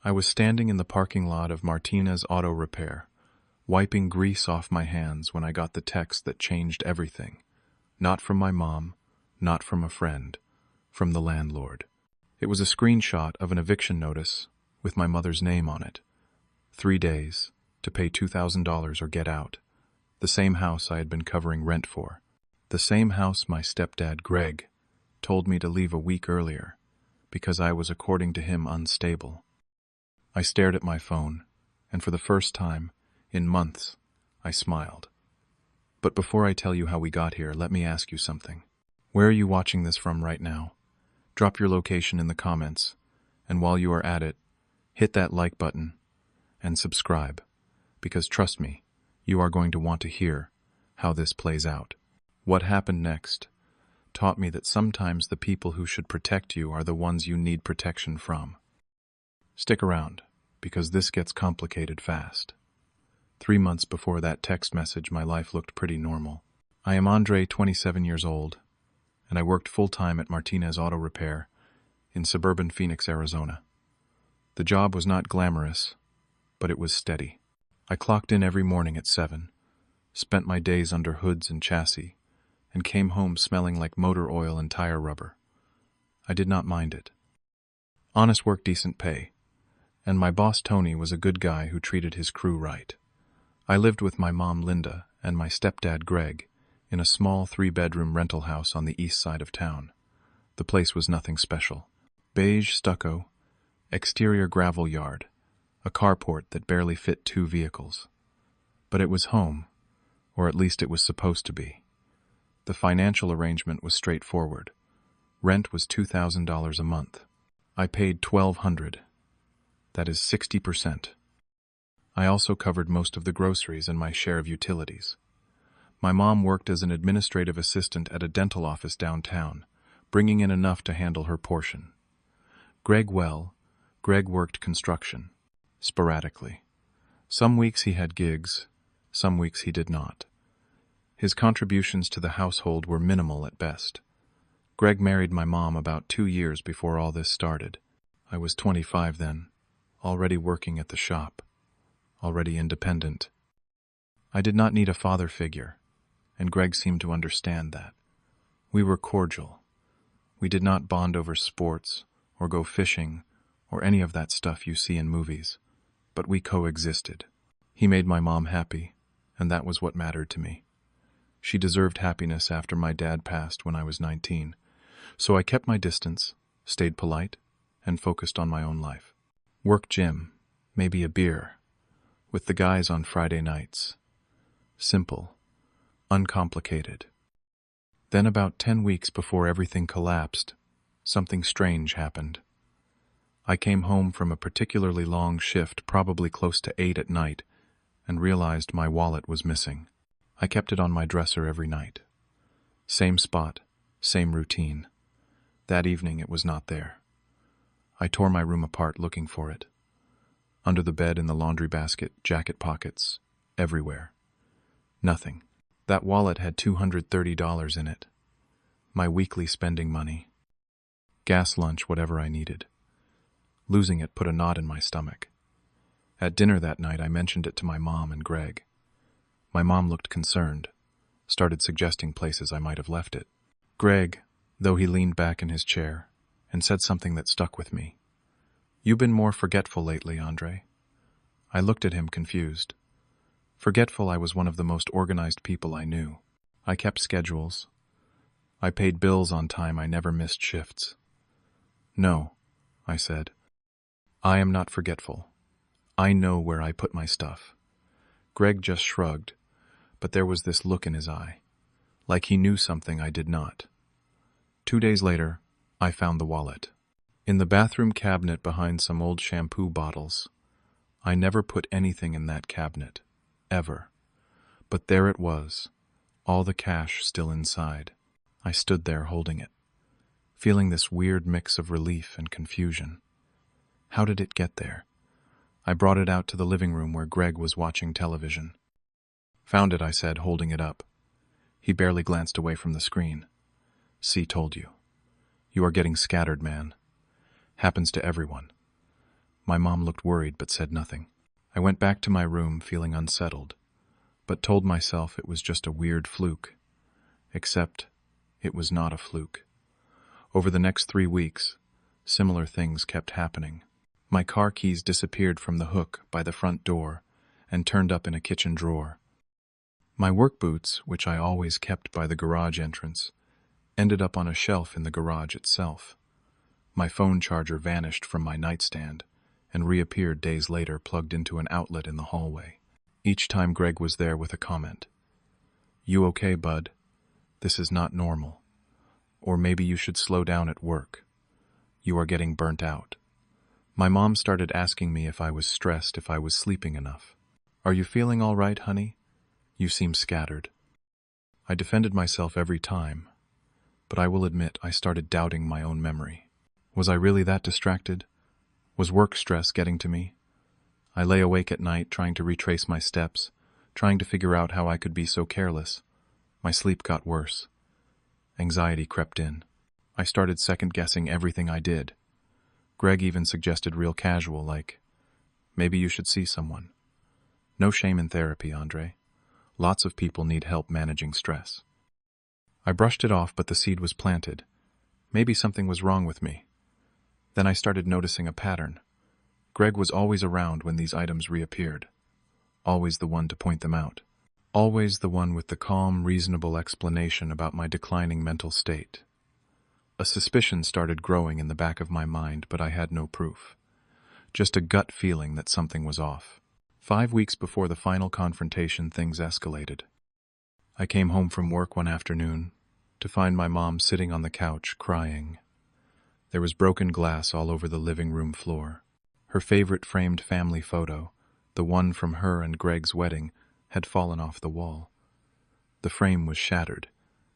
I was standing in the parking lot of Martinez Auto Repair, wiping grease off my hands when I got the text that changed everything. Not from my mom, not from a friend, from the landlord. It was a screenshot of an eviction notice with my mother's name on it. 3 days to pay $2,000 or get out. The same house I had been covering rent for. The same house my stepdad, Greg, told me to leave a week earlier because I was, according to him, unstable. I stared at my phone, and for the first time in months, I smiled. But before I tell you how we got here, let me ask you something. Where are you watching this from right now? Drop your location in the comments, and while you are at it, hit that like button and subscribe, because trust me, you are going to want to hear how this plays out. What happened next taught me that sometimes the people who should protect you are the ones you need protection from. Stick around, because this gets complicated fast. 3 months before that text message, my life looked pretty normal. I am Andre, 27 years old, and I worked full-time at Martinez Auto Repair in suburban Phoenix, Arizona. The job was not glamorous, but it was steady. I clocked in every morning at 7, spent my days under hoods and chassis, and came home smelling like motor oil and tire rubber. I did not mind it. Honest work, decent pay, and my boss Tony was a good guy who treated his crew right. I lived with my mom Linda and my stepdad Greg in a small 3-bedroom rental house on the east side of town. The place was nothing special. Beige stucco, exterior gravel yard, a carport that barely fit 2 vehicles. But it was home, or at least it was supposed to be. The financial arrangement was straightforward. Rent was $2,000 a month. I paid $1,200. That is 60%. I also covered most of the groceries and my share of utilities. My mom worked as an administrative assistant at a dental office downtown, bringing in enough to handle her portion. Greg worked construction, sporadically. Some weeks he had gigs, some weeks he did not. His contributions to the household were minimal at best. Greg married my mom about 2 years before all this started. I was 25 then, already working at the shop, already independent. I did not need a father figure, and Greg seemed to understand that. We were cordial. We did not bond over sports, or go fishing, or any of that stuff you see in movies, but we coexisted. He made my mom happy, and that was what mattered to me. She deserved happiness after my dad passed when I was 19, so I kept my distance, stayed polite, and focused on my own life. Work gym, maybe a beer, with the guys on Friday nights. Simple, uncomplicated. Then about 10 weeks before everything collapsed, something strange happened. I came home from a particularly long shift, probably close to 8 at night, and realized my wallet was missing. I kept it on my dresser every night. Same spot, same routine. That evening it was not there. I tore my room apart looking for it. Under the bed, in the laundry basket, jacket pockets, everywhere. Nothing. That wallet had $230 in it. My weekly spending money. Gas, lunch, whatever I needed. Losing it put a knot in my stomach. At dinner that night, I mentioned it to my mom and Greg. My mom looked concerned, started suggesting places I might have left it. Greg, though, he leaned back in his chair and said something that stuck with me. "You've been more forgetful lately, Andre." I looked at him confused. Forgetful, I was one of the most organized people I knew. I kept schedules. I paid bills on time. I never missed shifts. "No," I said. "I am not forgetful. I know where I put my stuff." Greg just shrugged, but there was this look in his eye, like he knew something I did not. 2 days later, I found the wallet. In the bathroom cabinet behind some old shampoo bottles. I never put anything in that cabinet, ever. But there it was, all the cash still inside. I stood there holding it, feeling this weird mix of relief and confusion. How did it get there? I brought it out to the living room where Greg was watching television. "Found it," I said, holding it up. He barely glanced away from the screen. "See, told you. You are getting scattered, man. Happens to everyone. My mom looked worried but said nothing. I went back to my room feeling unsettled, but told myself it was just a weird fluke. Except it was not a fluke. Over the next 3 weeks, similar things kept happening. My car keys disappeared from the hook by the front door and turned up in a kitchen drawer. My work boots, which I always kept by the garage entrance, ended up on a shelf in the garage itself. My phone charger vanished from my nightstand and reappeared days later plugged into an outlet in the hallway. Each time Greg was there with a comment. "You okay, bud? This is not normal. Or maybe you should slow down at work. You are getting burnt out." My mom started asking me if I was stressed, if I was sleeping enough. "Are you feeling all right, honey? You seem scattered." I defended myself every time, but I will admit I started doubting my own memory. Was I really that distracted? Was work stress getting to me? I lay awake at night trying to retrace my steps, trying to figure out how I could be so careless. My sleep got worse. Anxiety crept in. I started second-guessing everything I did. Greg even suggested real casual, like, "Maybe you should see someone." No shame in therapy, Andre. Lots of people need help managing stress. I brushed it off, but the seed was planted. Maybe something was wrong with me. Then I started noticing a pattern. Greg was always around when these items reappeared. Always the one to point them out. Always the one with the calm, reasonable explanation about my declining mental state. A suspicion started growing in the back of my mind, but I had no proof. Just a gut feeling that something was off. 5 weeks before the final confrontation, things escalated. I came home from work one afternoon to find my mom sitting on the couch, crying. There was broken glass all over the living room floor. Her favorite framed family photo, the one from her and Greg's wedding, had fallen off the wall. The frame was shattered.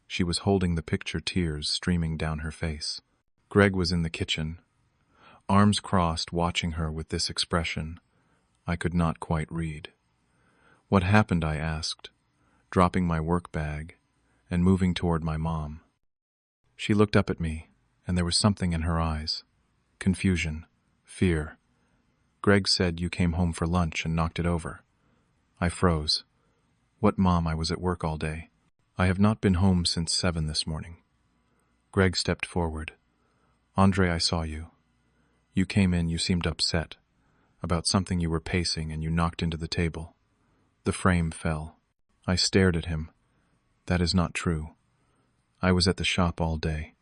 She was holding the picture, tears streaming down her face. Greg was in the kitchen, arms crossed, watching her with this expression I could not quite read. "What happened?" I asked, dropping my work bag and moving toward my mom. She looked up at me, and there was something in her eyes. Confusion, fear. "Greg said you came home for lunch and knocked it over." I froze. "What, Mom? I was at work all day. I have not been home since 7 this morning." Greg stepped forward. "Andre, I saw you. You came in, you seemed upset about something you were pacing, and you knocked into the table. The frame fell." I stared at him. "That is not true. I was at the shop all day.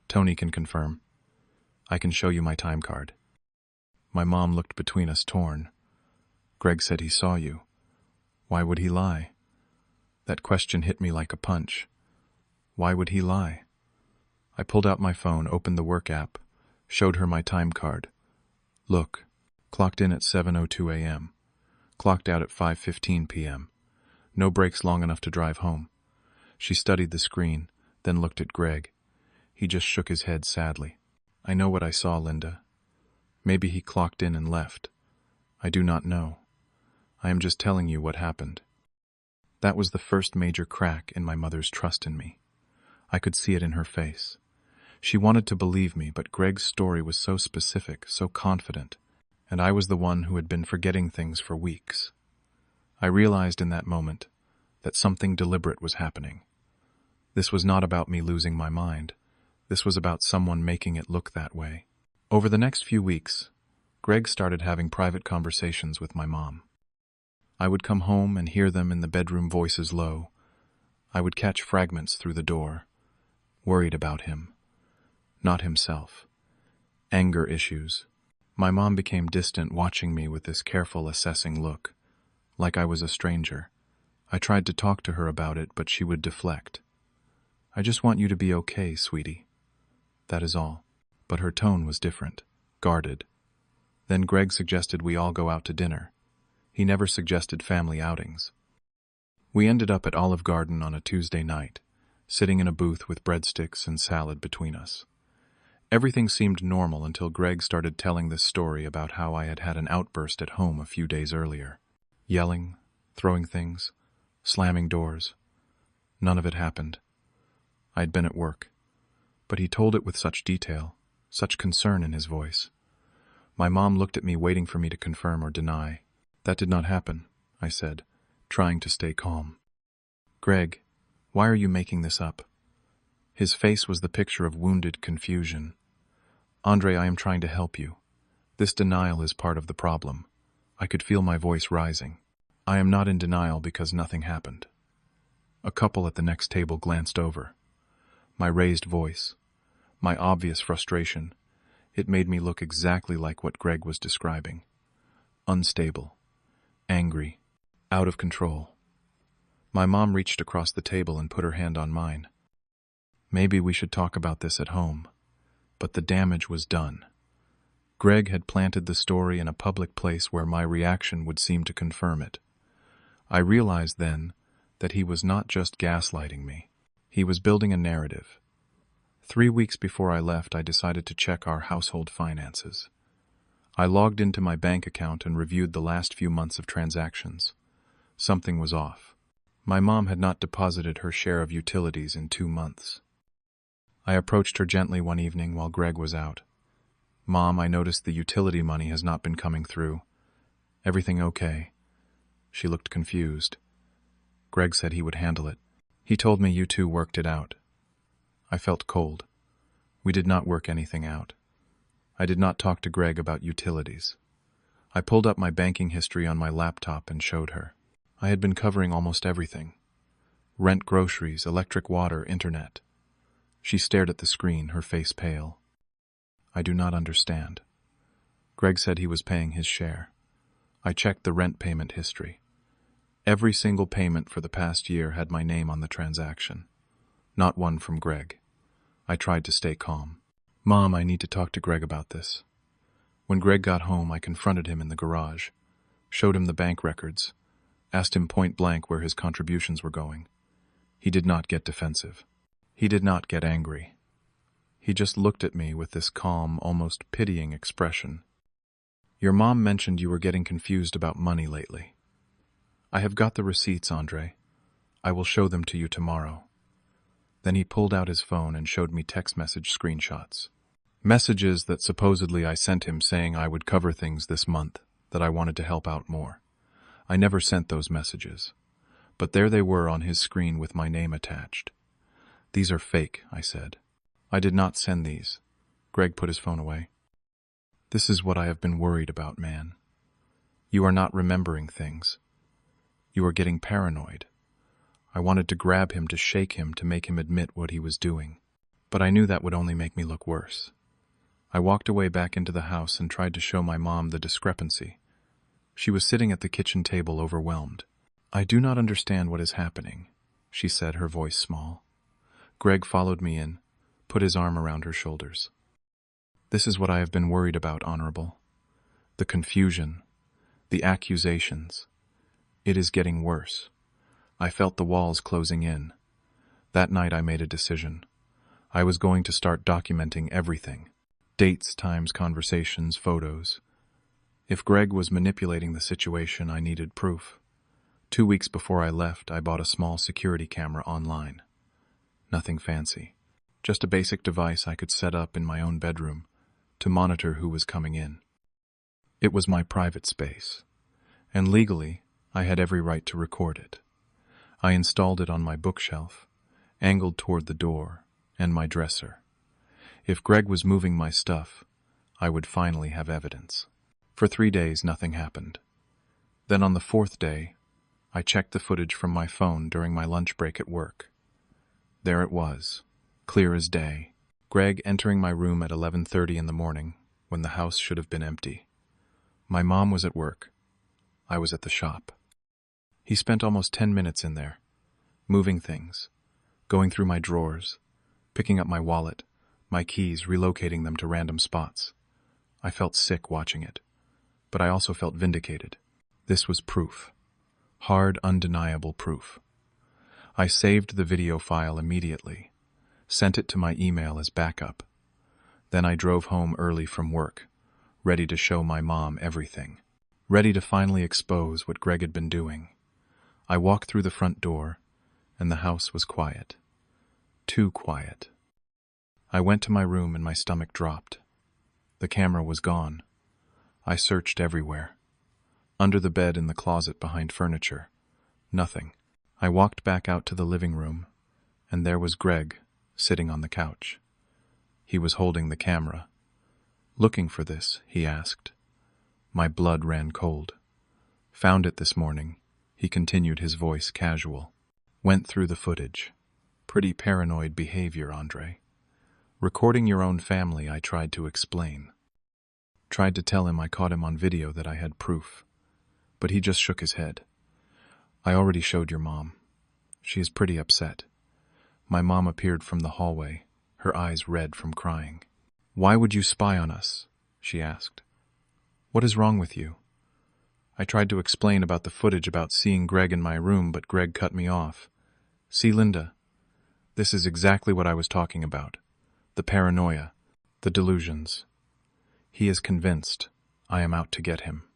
Tony can confirm. I can show you my time card." My mom looked between us, torn. "Greg said he saw you. Why would he lie?" That question hit me like a punch. Why would he lie? I pulled out my phone, opened the work app, showed her my time card. "Look, clocked in at 7:02 a.m., clocked out at 5:15 p.m. No breaks long enough to drive home." She studied the screen, then looked at Greg. He just shook his head sadly. "I know what I saw, Linda. Maybe he clocked in and left. I do not know. I am just telling you what happened." That was the first major crack in my mother's trust in me. I could see it in her face. She wanted to believe me, but Greg's story was so specific, so confident, and I was the one who had been forgetting things for weeks. I realized in that moment that something deliberate was happening. This was not about me losing my mind. This was about someone making it look that way. Over the next few weeks, Greg started having private conversations with my mom. I would come home and hear them in the bedroom, voices low. I would catch fragments through the door, worried about him, not himself. Anger issues. My mom became distant, watching me with this careful, assessing look, like I was a stranger. I tried to talk to her about it, but she would deflect. "I just want you to be okay, sweetie. That is all." But her tone was different, guarded. Then Greg suggested we all go out to dinner. He never suggested family outings. We ended up at Olive Garden on a Tuesday night, sitting in a booth with breadsticks and salad between us. Everything seemed normal until Greg started telling this story about how I had had an outburst at home a few days earlier. Yelling, throwing things, slamming doors. None of it happened. I'd been at work. But he told it with such detail, such concern in his voice. My mom looked at me, waiting for me to confirm or deny. "That did not happen," I said, trying to stay calm. "Greg, why are you making this up?" His face was the picture of wounded confusion. "Andre, I am trying to help you. This denial is part of the problem." I could feel my voice rising. "I am not in denial because nothing happened." A couple at the next table glanced over. My raised voice, my obvious frustration, it made me look exactly like what Greg was describing. Unstable, angry, out of control. My mom reached across the table and put her hand on mine. "Maybe we should talk about this at home." But the damage was done. Greg had planted the story in a public place where my reaction would seem to confirm it. I realized then that he was not just gaslighting me. He was building a narrative. 3 weeks before I left, I decided to check our household finances. I logged into my bank account and reviewed the last few months of transactions. Something was off. My mom had not deposited her share of utilities in 2 months. I approached her gently one evening while Greg was out. "Mom, I noticed the utility money has not been coming through. Everything okay?" She looked confused. "Greg said he would handle it. He told me you two worked it out." I felt cold. We did not work anything out. I did not talk to Greg about utilities. I pulled up my banking history on my laptop and showed her. I had been covering almost everything. Rent, groceries, electric, water, internet. She stared at the screen, her face pale. "I do not understand." Greg said he was paying his share. I checked the rent payment history. Every single payment for the past year had my name on the transaction. Not one from Greg. I tried to stay calm. "Mom, I need to talk to Greg about this." When Greg got home, I confronted him in the garage, showed him the bank records, asked him point blank where his contributions were going. He did not get defensive. He did not get angry. He just looked at me with this calm, almost pitying expression. "Your mom mentioned you were getting confused about money lately. I have got the receipts, Andre. I will show them to you tomorrow." Then he pulled out his phone and showed me text message screenshots. Messages that supposedly I sent him saying I would cover things this month, that I wanted to help out more. I never sent those messages. But there they were on his screen with my name attached. "These are fake," I said. "I did not send these." Greg put his phone away. "This is what I have been worried about, man. You are not remembering things. You are getting paranoid." I wanted to grab him, to shake him, to make him admit what he was doing. But I knew that would only make me look worse. I walked away back into the house and tried to show my mom the discrepancy. She was sitting at the kitchen table, overwhelmed. "I do not understand what is happening," she said, her voice small. Greg followed me in, put his arm around her shoulders. "This is what I have been worried about, Honorable. The confusion, the accusations. It is getting worse." I felt the walls closing in. That night I made a decision. I was going to start documenting everything. Dates, times, conversations, photos. If Greg was manipulating the situation, I needed proof. 2 weeks before I left, I bought a small security camera online. Nothing fancy. Just a basic device I could set up in my own bedroom to monitor who was coming in. It was my private space, and legally, I had every right to record it. I installed it on my bookshelf, angled toward the door, and my dresser. If Greg was moving my stuff, I would finally have evidence. For 3 days, nothing happened. Then on the 4th day, I checked the footage from my phone during my lunch break at work. There it was, clear as day. Greg entering my room at 11:30 in the morning, when the house should have been empty. My mom was at work. I was at the shop. He spent almost 10 minutes in there, moving things, going through my drawers, picking up my wallet, my keys, relocating them to random spots. I felt sick watching it, but I also felt vindicated. This was proof. Hard, undeniable proof. I saved the video file immediately, sent it to my email as backup. Then I drove home early from work, ready to show my mom everything, ready to finally expose what Greg had been doing. I walked through the front door, and the house was quiet. Too quiet. I went to my room and my stomach dropped. The camera was gone. I searched everywhere. Under the bed, in the closet, behind furniture. Nothing. I walked back out to the living room, and there was Greg, sitting on the couch. He was holding the camera. "Looking for this?" he asked. My blood ran cold. "Found it this morning," he continued, his voice casual. "Went through the footage. Pretty paranoid behavior, Andre. Recording your own family," I tried to explain. Tried to tell him I caught him on video, that I had proof. But he just shook his head. "I already showed your mom. She is pretty upset." My mom appeared from the hallway, her eyes red from crying. "Why would you spy on us?" she asked. "What is wrong with you?" I tried to explain about the footage, about seeing Greg in my room, but Greg cut me off. "See, Linda, this is exactly what I was talking about. The paranoia, the delusions. He is convinced I am out to get him."